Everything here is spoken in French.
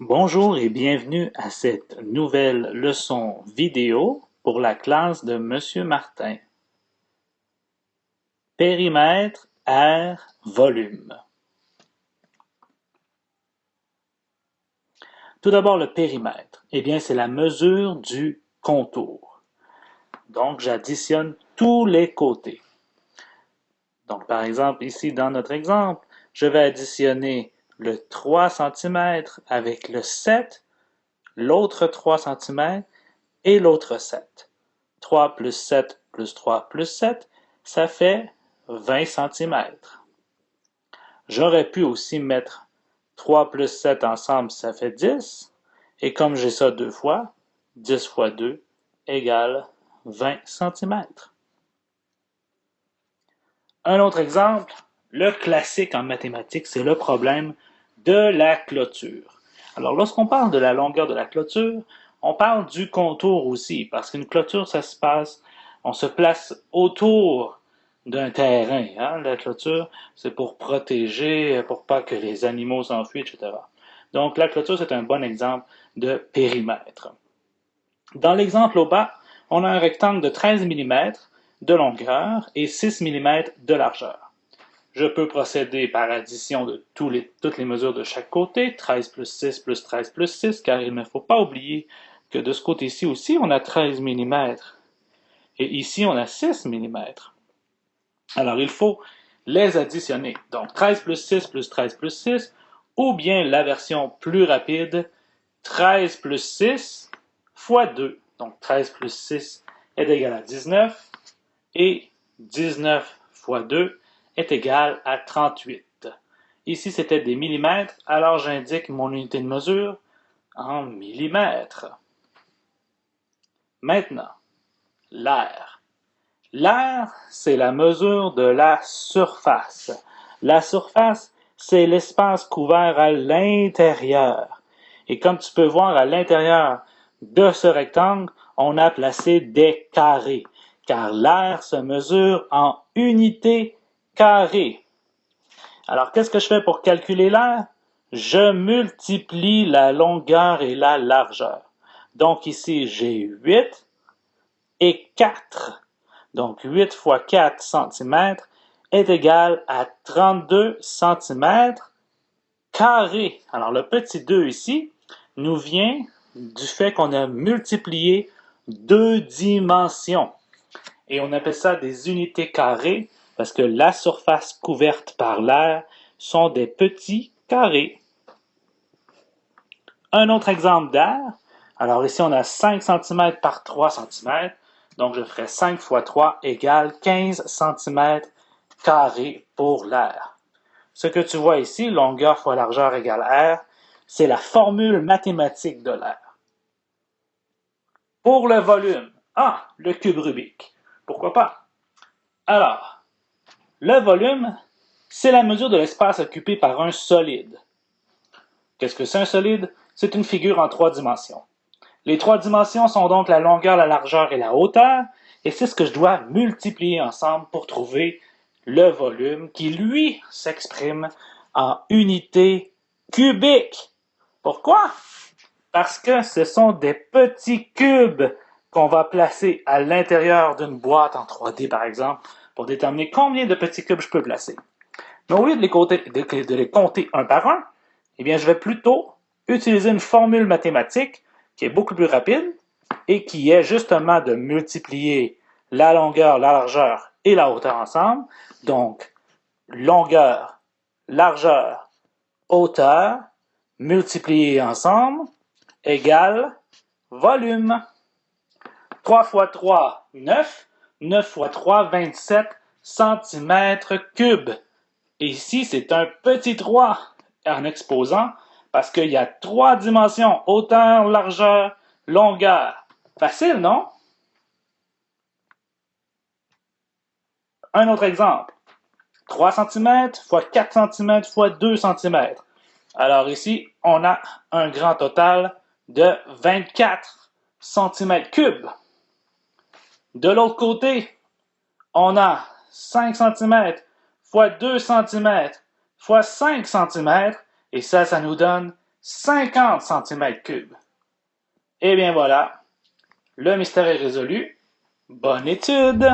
Bonjour et bienvenue à cette nouvelle leçon vidéo pour la classe de Monsieur Martin. Périmètre, aire, volume. Tout d'abord le périmètre. Eh bien, c'est la mesure du contour. Donc, j'additionne tous les côtés. Donc, par exemple, ici, dans notre exemple, je vais additionner le 3 cm avec le 7, l'autre 3 cm et l'autre 7. 3 plus 7 plus 3 plus 7, ça fait 20 cm. J'aurais pu aussi mettre 3 plus 7 ensemble, ça fait 10. Et comme j'ai ça deux fois, 10 fois 2 égale 20 cm. Un autre exemple, le classique en mathématiques, c'est le problème de la clôture. Alors, lorsqu'on parle de la longueur de la clôture, on parle du contour aussi, parce qu'une clôture, ça se passe, on se place autour d'un terrain. Hein? La clôture, c'est pour protéger, pour pas que les animaux s'enfuient, etc. Donc, la clôture, c'est un bon exemple de périmètre. Dans l'exemple au bas, on a un rectangle de 13 mm de longueur et 6 mm de largeur. Je peux procéder par addition de toutes les mesures de chaque côté, 13 plus 6 plus 13 plus 6, car il ne faut pas oublier que de ce côté-ci aussi, on a 13 mm, et ici, on a 6 mm. Alors, il faut les additionner. Donc, 13 plus 6 plus 13 plus 6, ou bien la version plus rapide, 13 plus 6 fois 2. Donc, 13 plus 6 est égal à 19, et 19 fois 2 est égal à 38. Ici, c'était des millimètres, alors j'indique mon unité de mesure en millimètres. Maintenant, l'aire. L'aire, c'est la mesure de la surface. La surface, c'est l'espace couvert à l'intérieur. Et comme tu peux voir à l'intérieur de ce rectangle, on a placé des carrés, car l'aire se mesure en unités carrées. Alors, qu'est-ce que je fais pour calculer l'aire? Je multiplie la longueur et la largeur. Donc ici, j'ai 8 et 4. Donc 8 fois 4 cm est égal à 32 cm carrés. Alors le petit 2 ici nous vient du fait qu'on a multiplié deux dimensions. Et on appelle ça des unités carrées parce que la surface couverte par l'air sont des petits carrés. Un autre exemple d'air. Alors ici, on a 5 cm par 3 cm. Donc, je ferai 5 fois 3 égale 15 cm carrés pour l'air. Ce que tu vois ici, longueur fois largeur égale R, c'est la formule mathématique de l'air. Pour le volume, le cube Rubik. Pourquoi pas? Alors, le volume, c'est la mesure de l'espace occupé par un solide. Qu'est-ce que c'est un solide? C'est une figure en 3 dimensions. Les 3 dimensions sont donc la longueur, la largeur et la hauteur, et c'est ce que je dois multiplier ensemble pour trouver le volume qui, lui, s'exprime en unités cubiques. Pourquoi? Parce que ce sont des petits cubes qu'on va placer à l'intérieur d'une boîte en 3D, par exemple, pour déterminer combien de petits cubes je peux placer. Mais au lieu de les compter un par un, eh bien, je vais plutôt utiliser une formule mathématique qui est beaucoup plus rapide et qui est justement de multiplier la longueur, la largeur et la hauteur ensemble. Donc, longueur, largeur, hauteur, multipliés ensemble, égale volume. 3 fois 3, 9. 9 fois 3, 27 cm3. Et ici, c'est un petit 3 en exposant parce qu'il y a 3 dimensions, hauteur, largeur, longueur. Facile, non? Un autre exemple. 3 cm fois 4 cm fois 2 cm. Alors ici, on a un grand total de 24 cm3. De l'autre côté, on a 5 cm fois 2 cm fois 5 cm, et ça nous donne 50 cm3. Eh bien voilà, le mystère est résolu. Bonne étude!